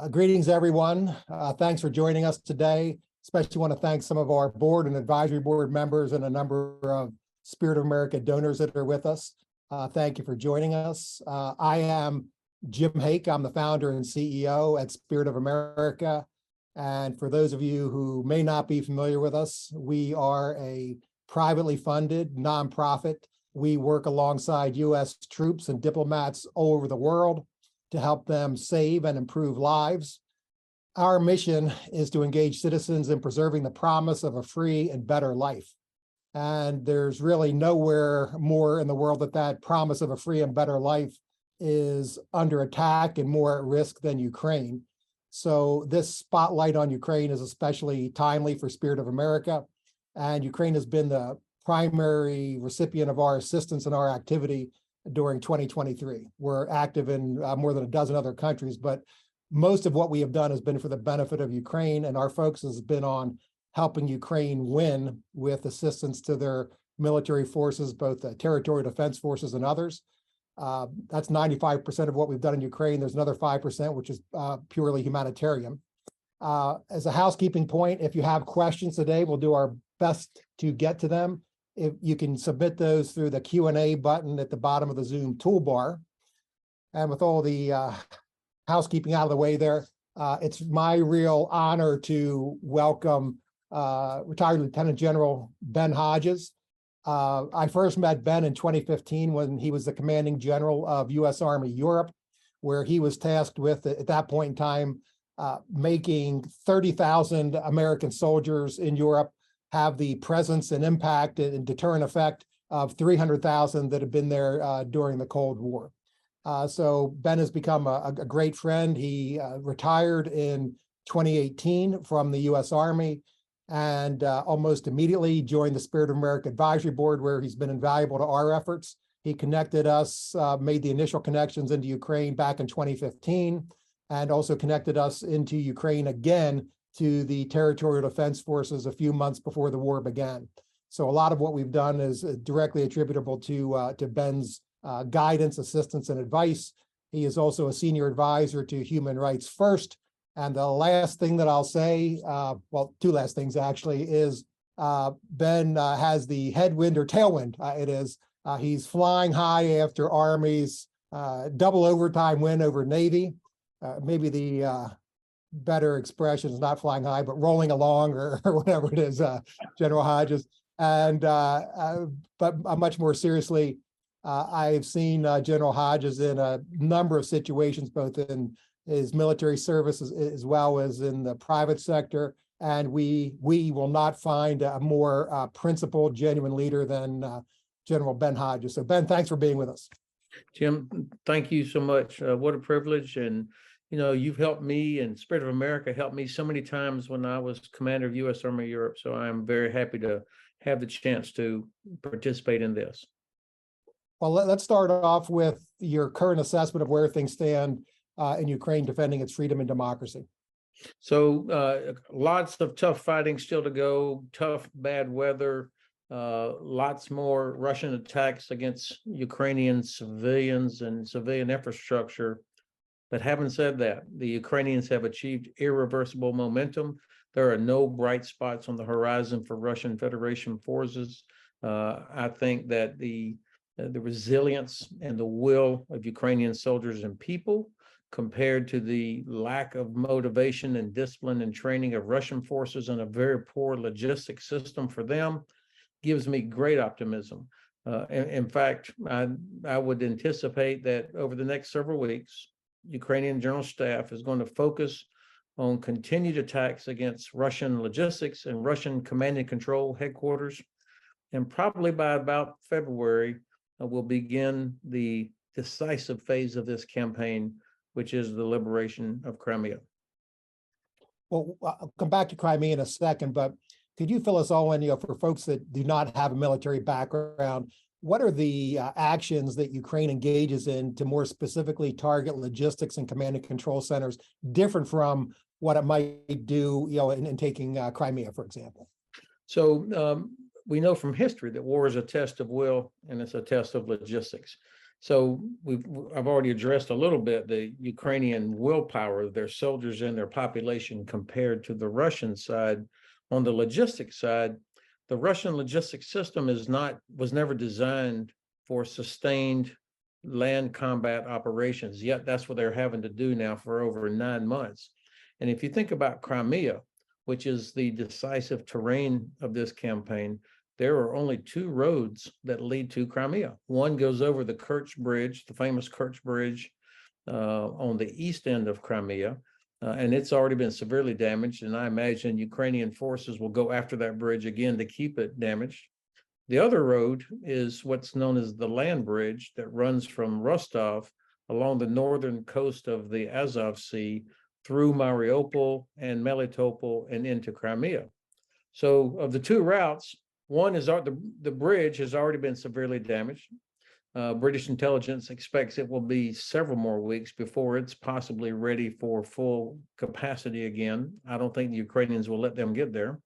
Greetings, everyone. Thanks for joining us today. Especially want to thank some of our board and advisory board members and a number of Spirit of America donors that are with us. Thank you for joining us. I am Jim Hake. I'm the founder and CEO at Spirit of America. And for those of you who may not be familiar with us, we are a privately funded nonprofit. We work alongside U.S. troops and diplomats all over the world to help them save and improve lives. Our mission is to engage citizens in preserving the promise of a free and better life. And there's really nowhere more in the world that promise of a free and better life is under attack and more at risk than Ukraine. So this spotlight on Ukraine is especially timely for Spirit of America. And Ukraine has been the primary recipient of our assistance and our activity during 2023. We're active in more than a dozen other countries, but most of what we have done has been for the benefit of Ukraine, and our focus has been on helping Ukraine win with assistance to their military forces, both the territorial defense forces and others. That's 95% of what we've done in Ukraine. There's another 5%, which is purely humanitarian. As a housekeeping point, if you have questions today, we'll do our best to get to them. If you can submit those through the Q&A button at the bottom of the Zoom toolbar. And with all the housekeeping out of the way there, it's my real honor to welcome retired Lieutenant General Ben Hodges. I first met Ben in 2015 when he was the commanding general of U.S. Army Europe, where he was tasked with, at that point in time, making 30,000 American soldiers in Europe have the presence and impact and deterrent effect of 300,000 that have been there during the Cold War. So Ben has become a great friend. He retired in 2018 from the U.S. Army and almost immediately joined the Spirit of America Advisory Board, where he's been invaluable to our efforts. He connected us, made the initial connections into Ukraine back in 2015, and also connected us into Ukraine again to the territorial defense forces a few months before the war began. So a lot of what we've done is directly attributable to Ben's guidance, assistance, and advice. He is also a senior advisor to Human Rights First. And the last thing that I'll say, well, two last things actually, is Ben has the headwind or tailwind. He's flying high after Army's double overtime win over Navy. Maybe the better expression is not flying high, but rolling along or whatever it is, General Hodges. And but much more seriously, I've seen General Hodges in a number of situations, both in his military service as well as in the private sector. And we will not find a more principled, genuine leader than General Ben Hodges. So Ben, thanks for being with us. Jim, thank you so much. What a privilege. And you've helped me, and Spirit of America helped me so many times when I was commander of U.S. Army Europe. So I'm very happy to have the chance to participate in this. Well, let's start off with your current assessment of where things stand in Ukraine defending its freedom and democracy. So lots of tough fighting still to go, tough, bad weather, lots more Russian attacks against Ukrainian civilians and civilian infrastructure. But having said that, the Ukrainians have achieved irreversible momentum. There are no bright spots on the horizon for Russian Federation forces. I think that the resilience and the will of Ukrainian soldiers and people, compared to the lack of motivation and discipline and training of Russian forces and a very poor logistic system for them, gives me great optimism. In fact, I would anticipate that over the next several weeks, Ukrainian General Staff is going to focus on continued attacks against Russian logistics and Russian command and control headquarters. And probably by about February, we'll begin the decisive phase of this campaign, which is the liberation of Crimea. Well, I'll come back to Crimea in a second, but could you fill us all in, for folks that do not have a military background, what are the actions that Ukraine engages in to more specifically target logistics and command and control centers, different from what it might do, in taking Crimea, for example? So we know from history that war is a test of will and it's a test of logistics. So I've already addressed a little bit the Ukrainian willpower, their soldiers and their population compared to the Russian side. On the logistics side, the Russian logistics system was never designed for sustained land combat operations. Yet that's what they're having to do now for over 9 months. And if you think about Crimea, which is the decisive terrain of this campaign, there are only 2 roads that lead to Crimea. One goes over the Kerch Bridge, the famous Kerch Bridge, on the east end of Crimea, and it's already been severely damaged. And I imagine Ukrainian forces will go after that bridge again to keep it damaged. The other road is what's known as the land bridge that runs from Rostov along the northern coast of the Azov Sea through Mariupol and Melitopol and into Crimea. So of the 2 routes, one is the bridge has already been severely damaged. British intelligence expects it will be several more weeks before it's possibly ready for full capacity again. I don't think the Ukrainians will let them get there.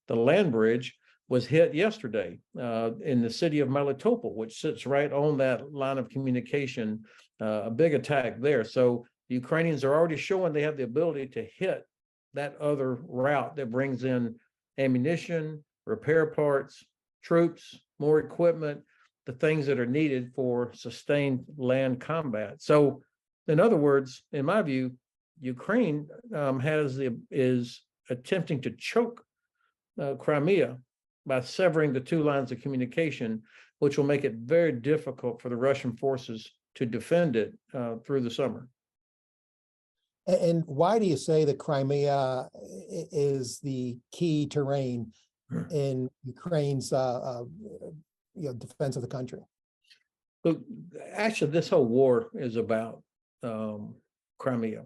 The land bridge was hit yesterday in the city of Melitopol, which sits right on that line of communication, a big attack there. So the Ukrainians are already showing they have the ability to hit that other route that brings in ammunition, repair parts, troops, more equipment, the things that are needed for sustained land combat. So, in other words, in my view, Ukraine is attempting to choke Crimea by severing the 2 lines of communication, which will make it very difficult for the Russian forces to defend it through the summer. And why do you say that Crimea is the key terrain in Ukraine's defense of the country? Look, actually, this whole war is about Crimea. I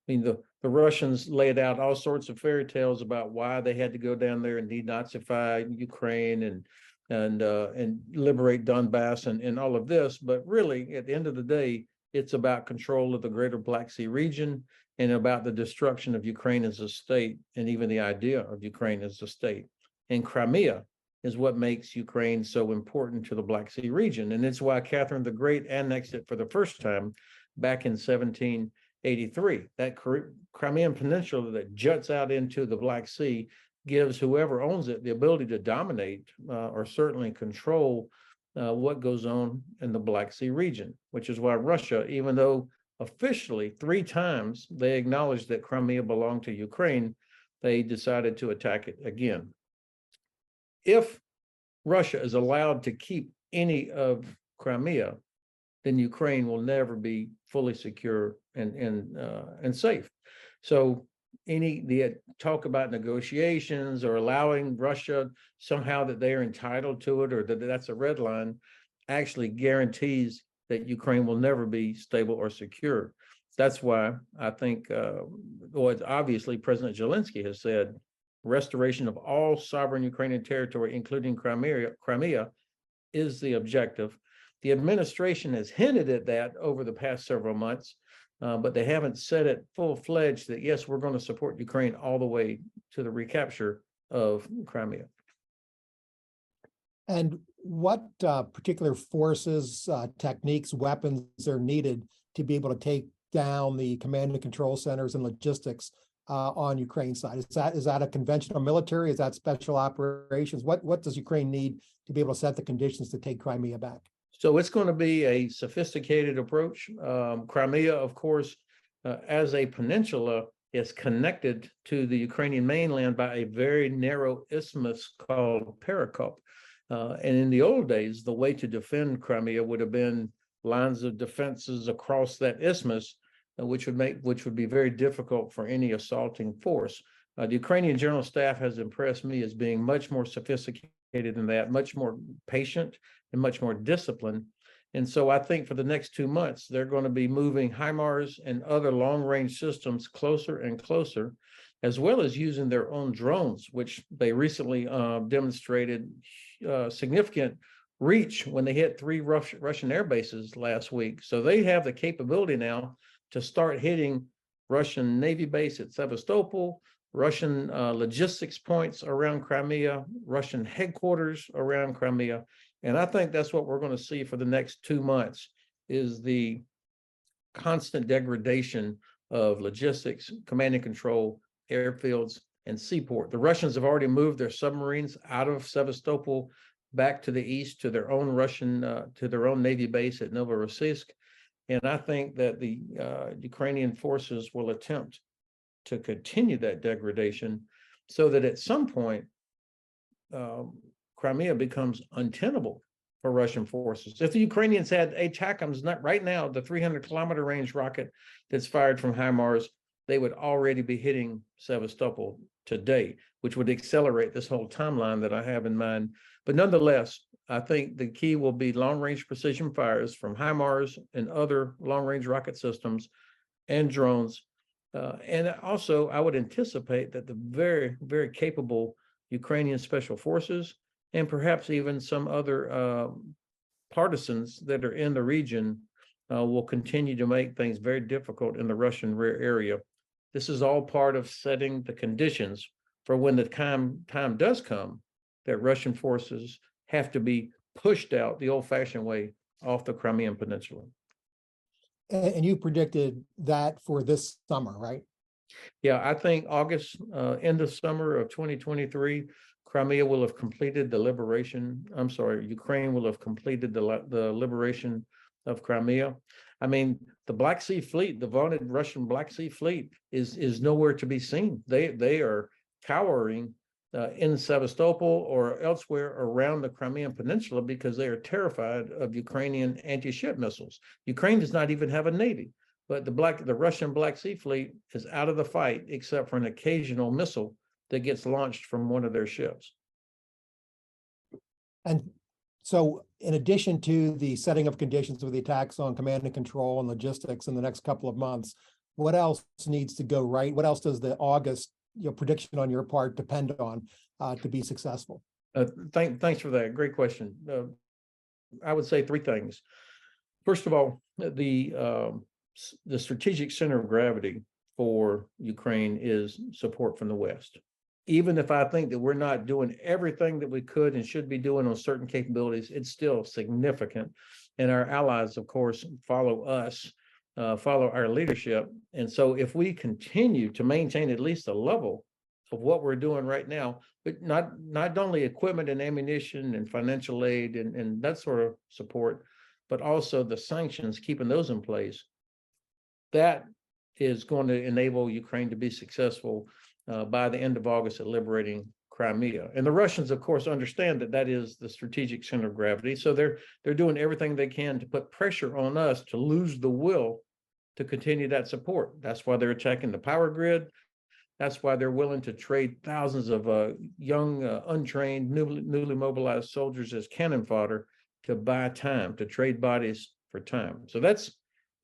mean, the Russians laid out all sorts of fairy tales about why they had to go down there and denazify Ukraine and liberate Donbass and all of this. But really, at the end of the day, it's about control of the greater Black Sea region and about the destruction of Ukraine as a state and even the idea of Ukraine as a state. And Crimea is what makes Ukraine so important to the Black Sea region. And it's why Catherine the Great annexed it for the first time back in 1783. That Crimean Peninsula that juts out into the Black Sea gives whoever owns it the ability to dominate or certainly control what goes on in the Black Sea region, which is why Russia, even though officially 3 times they acknowledged that Crimea belonged to Ukraine, they decided to attack it again. If Russia is allowed to keep any of Crimea, then Ukraine will never be fully secure and safe. So the talk about negotiations or allowing Russia somehow that they are entitled to it or that that's a red line actually guarantees that Ukraine will never be stable or secure. That's why I think, obviously President Zelensky has said restoration of all sovereign Ukrainian territory, including Crimea, is the objective. The administration has hinted at that over the past several months, but they haven't said it full-fledged that, yes, we're going to support Ukraine all the way to the recapture of Crimea. And what particular forces, techniques, weapons are needed to be able to take down the command and control centers and logistics on Ukraine's side? Is that a conventional military? Is that special operations? What does Ukraine need to be able to set the conditions to take Crimea back? So it's going to be a sophisticated approach. Crimea, of course, as a peninsula, is connected to the Ukrainian mainland by a very narrow isthmus called Perekop. And in the old days, the way to defend Crimea would have been lines of defenses across that isthmus, which would be very difficult for any assaulting force. The Ukrainian General Staff has impressed me as being much more sophisticated than that, much more patient and much more disciplined. And so I think for the next 2 months, they're going to be moving HIMARS and other long-range systems closer and closer, as well as using their own drones, which they recently demonstrated significant reach when they hit 3 Russian air bases last week. So they have the capability now to start hitting Russian Navy base at Sevastopol, Russian logistics points around Crimea, Russian headquarters around Crimea. And I think that's what we're going to see for the next 2 months is the constant degradation of logistics, command and control, airfields, and seaport. The Russians have already moved their submarines out of Sevastopol back to the east to their own to their own Navy base at Novorossiysk. And I think that the Ukrainian forces will attempt to continue that degradation so that at some point, Crimea becomes untenable for Russian forces. If the Ukrainians had ATACMS, not right now, the 300-kilometer range rocket that's fired from HIMARS, they would already be hitting Sevastopol today, which would accelerate this whole timeline that I have in mind. But nonetheless, I think the key will be long-range precision fires from HIMARS and other long-range rocket systems and drones. And also, I would anticipate that the very, very capable Ukrainian special forces and perhaps even some other partisans that are in the region will continue to make things very difficult in the Russian rear area. This is all part of setting the conditions for when the time does come that Russian forces have to be pushed out the old-fashioned way off the Crimean Peninsula. And you predicted that for this summer, right? Yeah, I think August, end of summer of 2023, Crimea will have completed the liberation. I'm sorry, Ukraine will have completed the liberation of Crimea. I mean, the Black Sea Fleet, the vaunted Russian Black Sea Fleet, is nowhere to be seen. They are cowering in Sevastopol or elsewhere around the Crimean Peninsula because they are terrified of Ukrainian anti-ship missiles. Ukraine does not even have a navy, but the Russian Black Sea Fleet is out of the fight except for an occasional missile that gets launched from one of their ships. And so in addition to the setting of conditions with the attacks on command and control and logistics in the next couple of months, what else needs to go right? What else does the August prediction on your part depend on to be successful? Thanks for that. Great question. I would say three things. First of all, the strategic center of gravity for Ukraine is support from the West. Even if I think that we're not doing everything that we could and should be doing on certain capabilities, it's still significant. And our allies, of course, follow us, follow our leadership. And so if we continue to maintain at least a level of what we're doing right now, but not only equipment and ammunition and financial aid and that sort of support, but also the sanctions, keeping those in place, that is going to enable Ukraine to be successful by the end of August at liberating Crimea. And the Russians, of course, understand that that is the strategic center of gravity. So they're doing everything they can to put pressure on us to lose the will to continue that support. That's why they're attacking the power grid. That's why they're willing to trade thousands of young, untrained, newly mobilized soldiers as cannon fodder to buy time, to trade bodies for time. So that's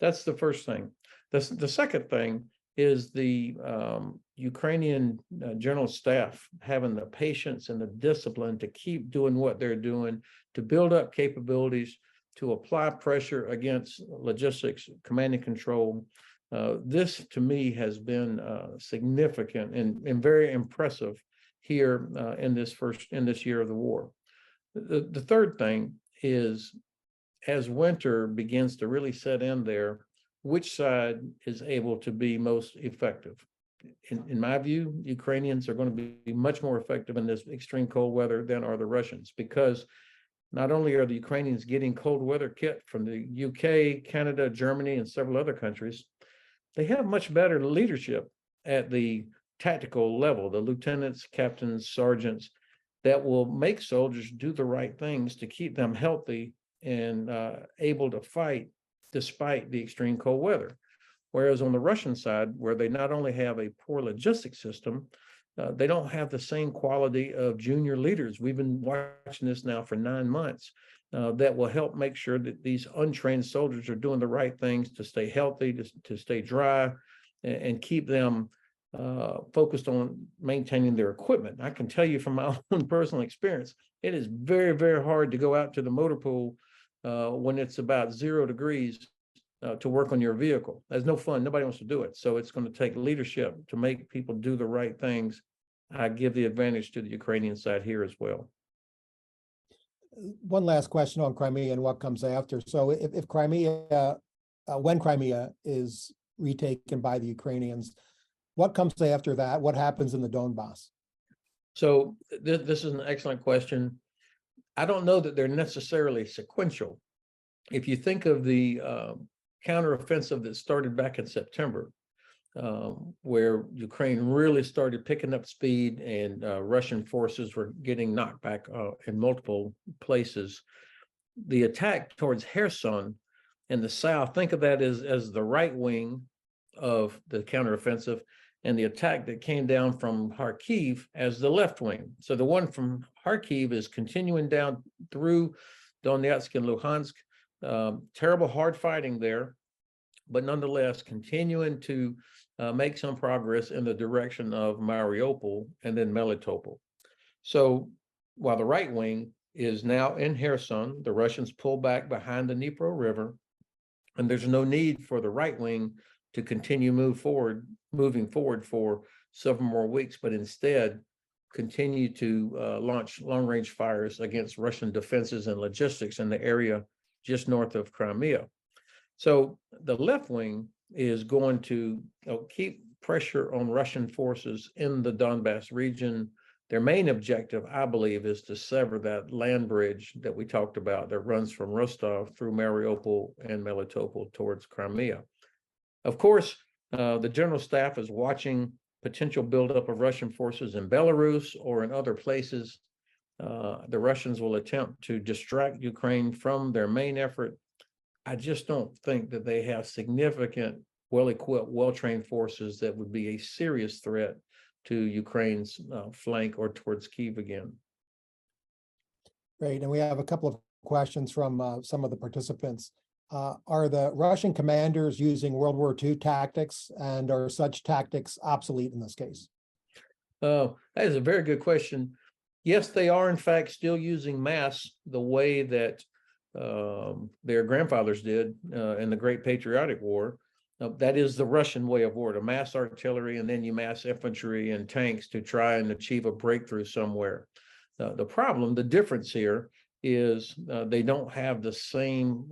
the first thing. The second thing is the Ukrainian general staff having the patience and the discipline to keep doing what they're doing, to build up capabilities, to apply pressure against logistics, command and control. This, to me, has been significant and very impressive here in this year of the war. The third thing is, as winter begins to really set in there, which side is able to be most effective? In my view, Ukrainians are going to be much more effective in this extreme cold weather than are the Russians, because not only are the Ukrainians getting cold weather kit from the UK, Canada, Germany, and several other countries, they have much better leadership at the tactical level, the lieutenants, captains, sergeants, that will make soldiers do the right things to keep them healthy and able to fight despite the extreme cold weather. Whereas on the Russian side, where they not only have a poor logistics system, they don't have the same quality of junior leaders. We've been watching this now for 9 months that will help make sure that these untrained soldiers are doing the right things to stay healthy, to stay dry, and keep them focused on maintaining their equipment. I can tell you from my own personal experience, it is very, very hard to go out to the motor pool when it's about 0 degrees to work on your vehicle. That's no fun. Nobody wants to do it. So it's going to take leadership to make people do the right things. I give the advantage to the Ukrainian side here as well. one last question on Crimea and what comes after. So if Crimea, when Crimea is retaken by the Ukrainians, what comes after that? What happens in the Donbass? So this is an excellent question. I don't know that they're necessarily sequential. If you think of the counteroffensive that started back in September, where Ukraine really started picking up speed and Russian forces were getting knocked back in multiple places. The attack towards Kherson in the south, think of that as the right wing of the counteroffensive, and the attack that came down from Kharkiv as the left wing. So the one from Kharkiv is continuing down through Donetsk and Luhansk. Terrible hard fighting there, but nonetheless continuing to make some progress in the direction of Mariupol and then Melitopol. So while the right wing is now in Kherson, the Russians pull back behind the Dnipro River, and there's no need for the right wing to continue moving forward for several more weeks, but instead continue to launch long-range fires against Russian defenses and logistics in the area just north of Crimea. So the left wing is going to keep pressure on Russian forces in the Donbass region. Their main objective, I believe, is to sever that land bridge that we talked about that runs from Rostov through Mariupol and Melitopol towards Crimea. Of course, the general staff is watching potential buildup of Russian forces in Belarus or in other places. The Russians will attempt to distract Ukraine from their main effort. I just don't think that they have significant, well-equipped, well-trained forces that would be a serious threat to Ukraine's flank or towards Kyiv again. Great, and we have a couple of questions from some of the participants. Are the Russian commanders using World War II tactics, and are such tactics obsolete in this case? That is a very good question. Yes, they are in fact still using mass the way that their grandfathers did in the Great Patriotic War. That is the Russian way of war, to mass artillery and then you mass infantry and tanks to try and achieve a breakthrough somewhere. The problem, the difference here is they don't have the same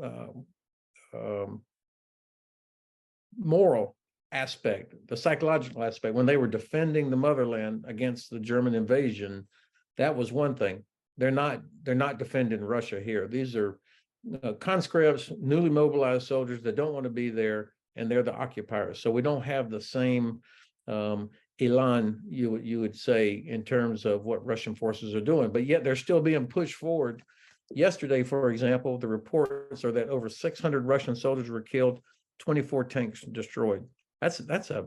moral aspect, the psychological aspect. When they were defending the motherland against the German invasion, that was one thing. They're not defending Russia here. These are conscripts, newly mobilized soldiers that don't want to be there, and they're the occupiers. So we don't have the same elan, you would say, in terms of what Russian forces are doing, but yet they're still being pushed forward. Yesterday, for example, the reports are that over 600 Russian soldiers were killed, 24 tanks destroyed. That's a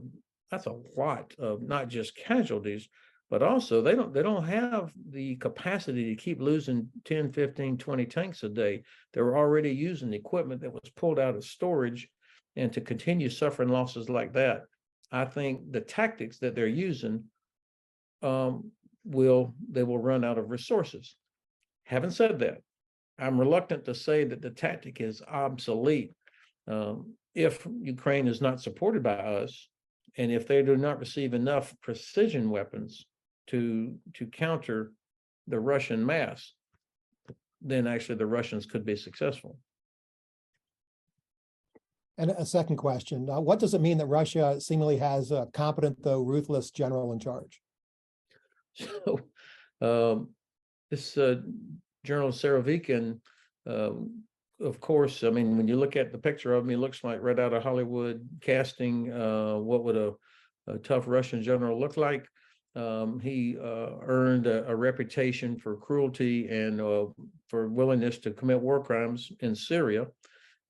lot of not just casualties, but also they don't have the capacity to keep losing 10, 15, 20 tanks a day. They're already using equipment that was pulled out of storage, and to continue suffering losses like that, I think the tactics that they're using will run out of resources. Having said that, I'm reluctant to say that the tactic is obsolete. If Ukraine is not supported by us, and if they do not receive enough precision weapons to counter the Russian mass, then actually the Russians could be successful. And a second question, what does it mean that Russia seemingly has a competent, though ruthless, general in charge? So this General Serovikin, of course, I mean, when you look at the picture of him, he looks like right out of Hollywood casting. What would a tough Russian general look like? He earned a reputation for cruelty and for willingness to commit war crimes in Syria.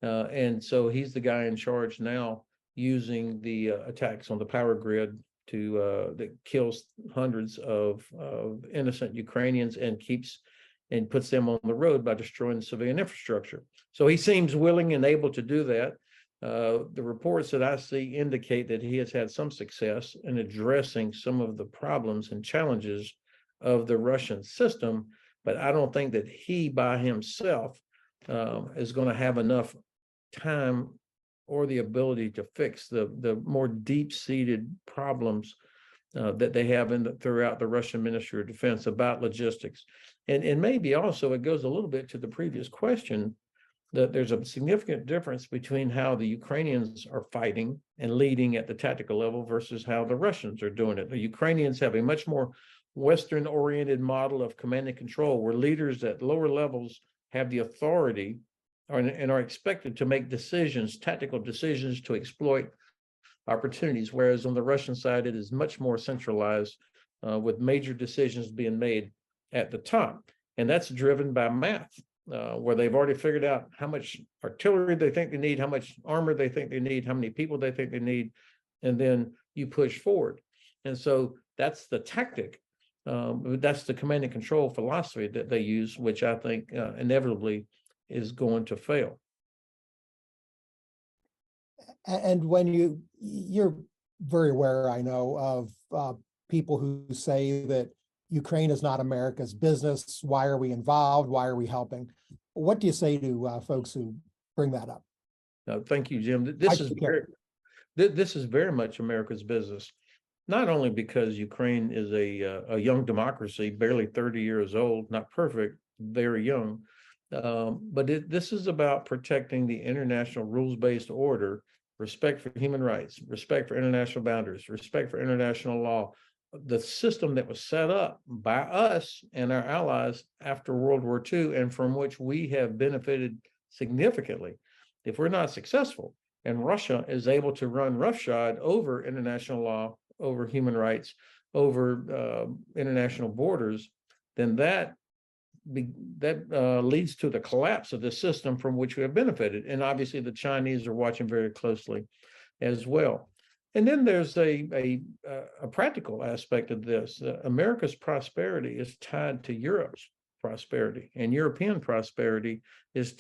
And so he's the guy in charge now, using the attacks on the power grid that kills hundreds of innocent Ukrainians and puts them on the road by destroying civilian infrastructure. So he seems willing and able to do that. The reports that I see indicate that he has had some success in addressing some of the problems and challenges of the Russian system, but I don't think that he by himself is going to have enough time or the ability to fix the more deep-seated problems that they have throughout the Russian Ministry of Defense about logistics. And maybe also it goes a little bit to the previous question, that there's a significant difference between how the Ukrainians are fighting and leading at the tactical level versus how the Russians are doing it. The Ukrainians have a much more Western-oriented model of command and control, where leaders at lower levels have the authority and are expected to make decisions, tactical decisions to exploit opportunities, whereas on the Russian side, it is much more centralized with major decisions being made at the top. And that's driven by math. Where they've already figured out how much artillery they think they need, how much armor they think they need, how many people they think they need, and then you push forward. And so that's the tactic. That's the command and control philosophy that they use, which I think inevitably is going to fail. And when you're very aware, I know, of people who say that Ukraine is not America's business. Why are we involved? Why are we helping? What do you say to folks who bring that up? Thank you, Jim. This is very much America's business, not only because Ukraine is a young democracy, barely 30 years old, not perfect, very young, but this is about protecting the international rules-based order, respect for human rights, respect for international boundaries, respect for international law, the system that was set up by us and our allies after World War II, and from which we have benefited significantly. If we're not successful and Russia is able to run roughshod over international law, over human rights, over international borders, then that leads to the collapse of the system from which we have benefited. And obviously the Chinese are watching very closely as well. And then there's a practical aspect of this. America's prosperity is tied to Europe's prosperity, and European prosperity is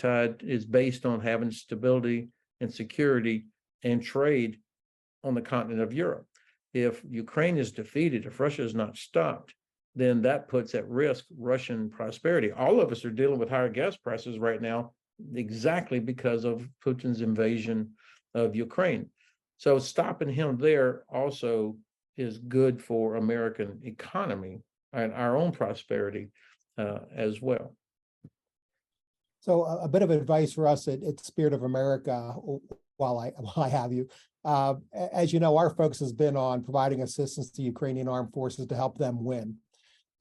based on having stability and security and trade on the continent of Europe. If Ukraine is defeated, if Russia is not stopped, then that puts at risk Russian prosperity. All of us are dealing with higher gas prices right now, exactly because of Putin's invasion of Ukraine. So stopping him there also is good for American economy and our own prosperity as well. So a bit of advice for us at Spirit of America, while I have you. As you know, our focus has been on providing assistance to Ukrainian armed forces to help them win.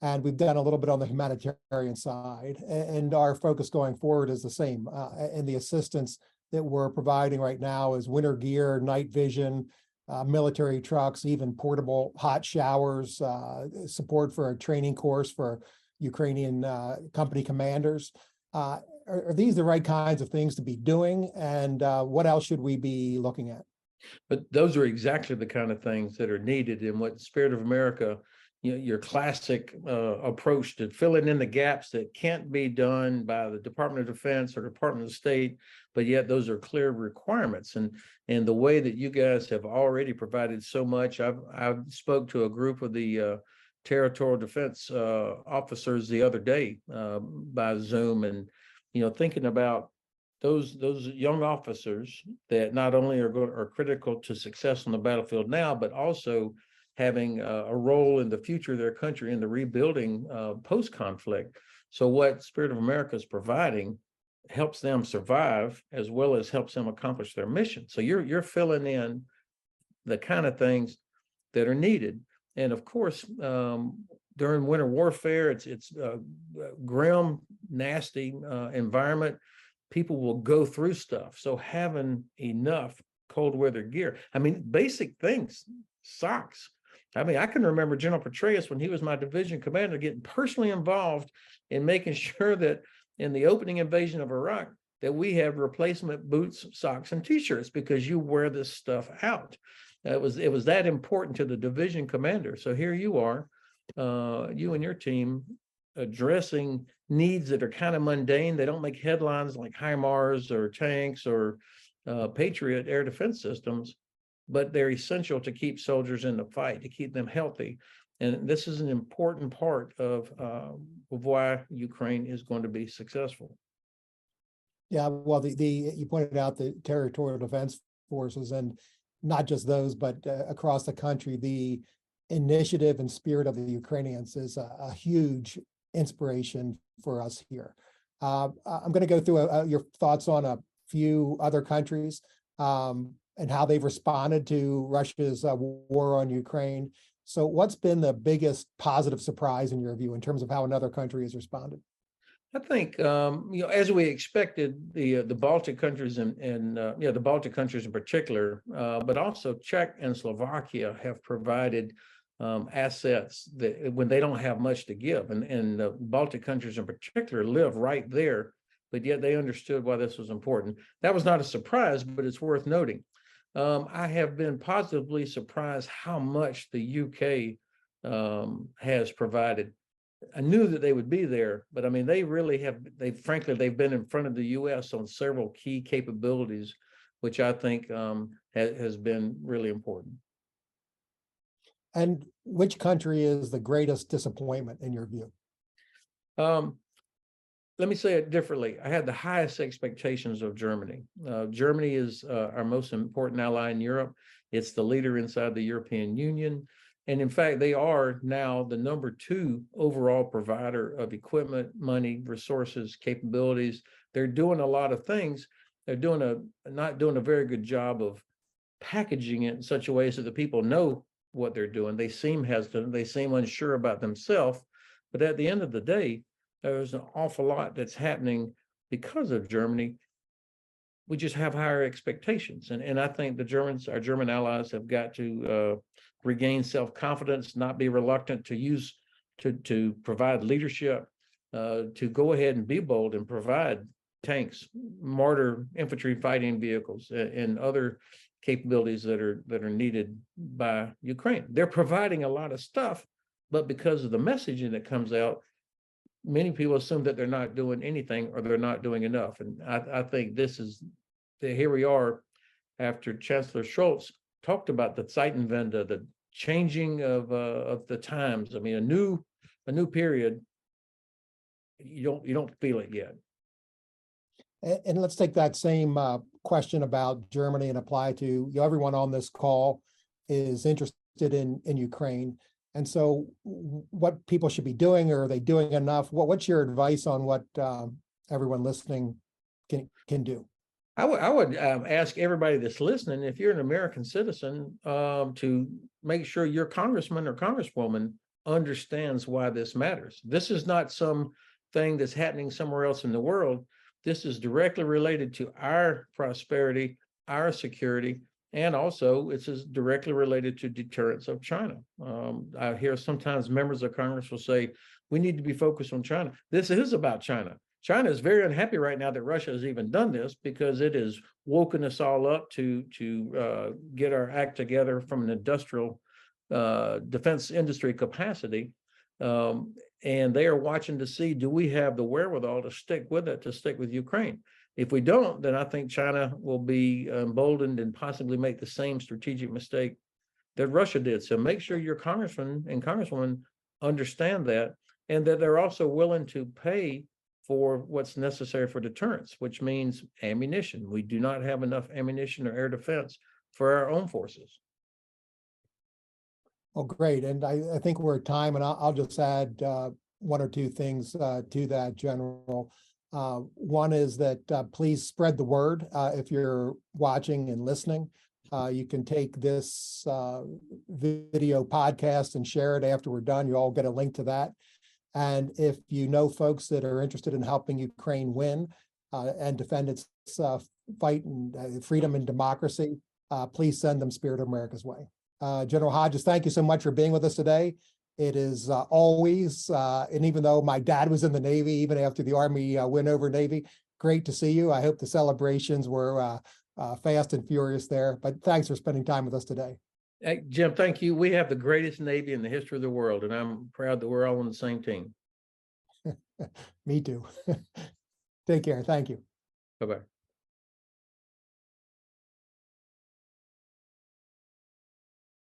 And we've done a little bit on the humanitarian side. And our focus going forward is the same. And the assistance that we're providing right now is winter gear, night vision, military trucks, even portable hot showers, support for a training course for Ukrainian company commanders. Are these the right kinds of things to be doing? And what else should we be looking at? But those are exactly the kind of things that are needed in what Spirit of America, your classic approach to filling in the gaps that can't be done by the Department of Defense or Department of State, but yet those are clear requirements. And the way that you guys have already provided so much, I've spoke to a group of the territorial defense officers the other day by Zoom, and thinking about those young officers that not only are critical to success on the battlefield now, but also having a role in the future of their country in the rebuilding post-conflict. So what Spirit of America is providing helps them survive as well as helps them accomplish their mission. So you're filling in the kind of things that are needed. And of course, during winter warfare, it's a grim, nasty environment. People will go through stuff. So having enough cold weather gear, I mean, basic things, socks. I mean, I can remember General Petraeus, when he was my division commander, getting personally involved in making sure that in the opening invasion of Iraq, that we have replacement boots, socks, and t-shirts, because you wear this stuff out. It was that important to the division commander. So here you are, you and your team addressing needs that are kind of mundane. They don't make headlines like HIMARS or tanks or Patriot air defense systems, but they're essential to keep soldiers in the fight, to keep them healthy. And this is an important part of why Ukraine is going to be successful. Yeah, well, you pointed out the territorial defense forces, and not just those, but across the country, the initiative and spirit of the Ukrainians is a huge inspiration for us here. I'm going to go through your thoughts on a few other countries and how they've responded to Russia's war on Ukraine. So what's been the biggest positive surprise in your view in terms of how another country has responded? I think, as we expected, the Baltic countries and the Baltic countries in particular, but also Czech and Slovakia have provided assets that when they don't have much to give, and the Baltic countries in particular live right there, but yet they understood why this was important. That was not a surprise, but it's worth noting. I have been positively surprised how much the UK has provided. I knew that they would be there, but I mean, they really have, they've been in front of the US on several key capabilities, which I think has been really important. And which country is the greatest disappointment in your view? Let me say it differently. I had the highest expectations of Germany. Germany is our most important ally in Europe. It's the leader inside the European Union. And in fact, they are now the #2 overall provider of equipment, money, resources, capabilities. They're doing a lot of things. They're not doing a very good job of packaging it in such a way so that people know what they're doing. They seem hesitant. They seem unsure about themselves. But at the end of the day, there's an awful lot that's happening because of Germany. We just have higher expectations. And I think our German allies have got to regain self-confidence, not be reluctant to provide leadership, to go ahead and be bold and provide tanks, mortar infantry fighting vehicles, and other capabilities that are needed by Ukraine. They're providing a lot of stuff, but because of the messaging that comes out, many people assume that they're not doing anything or they're not doing enough. And I think here we are after Chancellor Scholz talked about the Zeitenwende, the changing of the times. I mean, a new period. You don't feel it yet. And let's take that same question about Germany and apply to everyone on this call is interested in Ukraine. And so what people should be doing, or are they doing enough? What's your advice on what everyone listening can do? I would ask everybody that's listening, if you're an American citizen, to make sure your congressman or congresswoman understands why this matters. This is not some thing that's happening somewhere else in the world. This is directly related to our prosperity, our security, and also it's directly related to deterrence of China. I hear sometimes members of Congress will say, we need to be focused on China. This is about China. China is very unhappy right now that Russia has even done this, because it has woken us all up to get our act together from an industrial defense industry capacity. And they are watching to see, do we have the wherewithal to stick with it, to stick with Ukraine? If we don't, then I think China will be emboldened and possibly make the same strategic mistake that Russia did. So make sure your congressman and congresswoman understand that, and that they're also willing to pay for what's necessary for deterrence, which means ammunition. We do not have enough ammunition or air defense for our own forces. Oh, great. And I think we're at time, and I'll just add one or two things to that, General. One is that please spread the word if you're watching and listening. You can take this video podcast and share it after we're done. You all get a link to that. And if you know folks that are interested in helping Ukraine win and defend its fight and freedom and democracy, please send them Spirit of America's way. General Hodges, thank you so much for being with us today. It is always, and even though my dad was in the Navy, even after the Army went over Navy, great to see you. I hope the celebrations were fast and furious there, but thanks for spending time with us today. Hey, Jim, thank you. We have the greatest Navy in the history of the world, and I'm proud that we're all on the same team. Me too. Take care. Thank you. Bye-bye.